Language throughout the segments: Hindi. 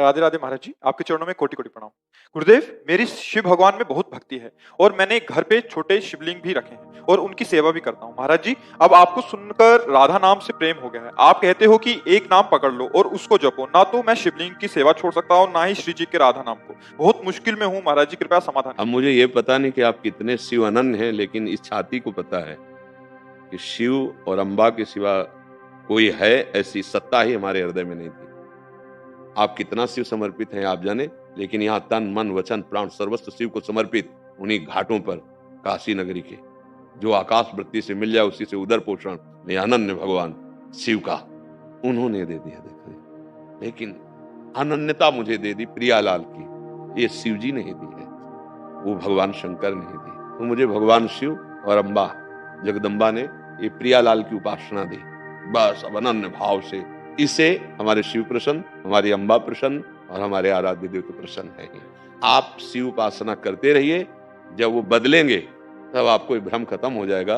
राधे राधे महाराज जी, आपके चरणों में कोटि कोटि प्रणाम। गुरुदेव, मेरी शिव भगवान में बहुत भक्ति है और मैंने घर पे छोटे शिवलिंग भी रखे हैं और उनकी सेवा भी करता हूँ। महाराज जी, अब आपको सुनकर राधा नाम से प्रेम हो गया है। आप कहते हो कि एक नाम पकड़ लो और उसको जपो। ना तो मैं शिवलिंग की सेवा छोड़ सकता हूँ, ना ही श्री जी के राधा नाम को। बहुत मुश्किल में हूँ महाराज जी, कृपया समाधान अब मुझे ये पता नहीं कि आप कितने शिव अनन्य हैं, लेकिन इस छाती को पता है कि शिव और अम्बा के सिवा कोई है, ऐसी सत्ता ही हमारे हृदय में नहीं थी। आप कितना शिव समर्पित हैं आप जाने, लेकिन यहाँ तन मन वचन प्राण सर्वस्व शिव को समर्पित उन्हीं घाटों पर काशी नगरी के, जो आकाश वृत्ति से मिल जाए उसी से उदर पोषण में अनन्य भगवान शिव का उन्होंने दे दिया। देखो, लेकिन अनन्यता मुझे दे दी प्रियालाल की, ये शिव जी ने ही दी है, वो भगवान शंकर ने ही दी। तो मुझे भगवान शिव और अम्बा जगदम्बा ने ये प्रियालाल की उपासना दी। बस अब अनन्य भाव से इससे हमारे शिव प्रसन्न, हमारी अम्बा प्रसन्न और हमारे आराध्य देव तो प्रसन्न है ही। आप शिव उपासना करते रहिए, जब वो बदलेंगे तब आपको भ्रम खत्म हो जाएगा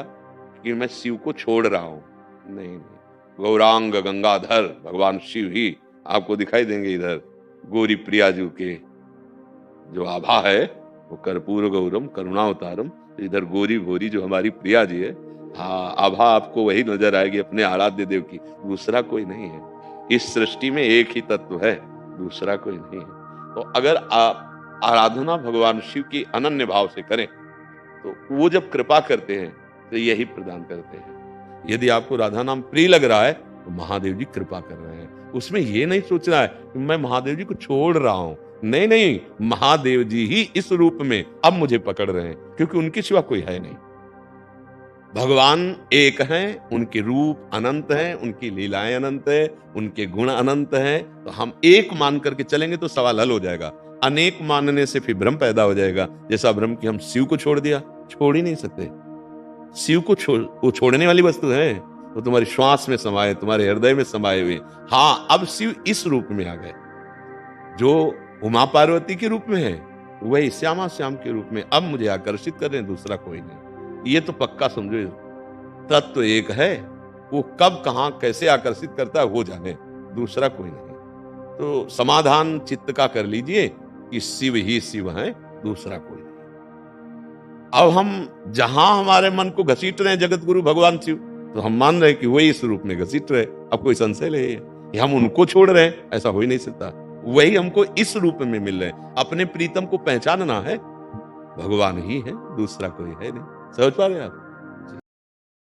कि मैं शिव को छोड़ रहा हूं। नहीं, गौरांग गंगाधर भगवान शिव ही आपको दिखाई देंगे। इधर गौरी प्रियाजू के जो आभा है वो कर्पूर गौरम करुणावतारम, इधर गोरी घोरी जो हमारी प्रिया जी है, हाँ, आभा आपको वही नजर आएगी अपने आराध्य देव की, दूसरा कोई नहीं है। इस सृष्टि में एक ही तत्व है, दूसरा कोई नहीं है। तो अगर आप आराधना भगवान शिव की अनन्य भाव से करें तो वो जब कृपा करते हैं तो यही प्रदान करते हैं। यदि आपको राधा नाम प्रिय लग रहा है तो महादेव जी कृपा कर रहे हैं। उसमें ये नहीं सोचना है कि मैं महादेव जी को छोड़ रहा हूं। नहीं नहीं, महादेव जी ही इस रूप में अब मुझे पकड़ रहे हैं, क्योंकि उनके सिवा कोई है नहीं। भगवान एक हैं, उनके रूप अनंत हैं, उनकी लीलाएं अनंत है, उनके गुण अनंत हैं। तो हम एक मान करके चलेंगे तो सवाल हल हो जाएगा। अनेक मानने से फिर भ्रम पैदा हो जाएगा। जैसा भ्रम कि हम शिव को छोड़ दिया, छोड़ ही नहीं सकते। शिव को वो छोड़ने वाली वस्तु है, वो तुम्हारी श्वास में समाये, तुम्हारे हृदय में समाये हुए। हाँ, अब शिव इस रूप में आ गए जो उमा पार्वती के रूप में है, वही श्यामा श्याम के रूप में अब मुझे आकर्षित कर रहे हैं, दूसरा कोई नहीं। ये तो पक्का समझो, तत्व एक है, वो कब कहां कैसे आकर्षित करता है वो जाने, दूसरा कोई नहीं। तो समाधान चित्त का कर लीजिए कि शिव ही शिव है, दूसरा कोई नहीं। अब हम जहां हमारे मन को घसीट रहे हैं जगत गुरु भगवान शिव, तो हम मान रहे हैं कि वही इस रूप में घसीट रहे। अब कोई संशय ले, हम उनको छोड़ रहे हैं, ऐसा हो ही नहीं सकता। वही हमको इस रूप में मिल रहे हैं। अपने प्रीतम को पहचानना है, भगवान ही है, दूसरा कोई है नहीं। समझ पा रहे हैं आप?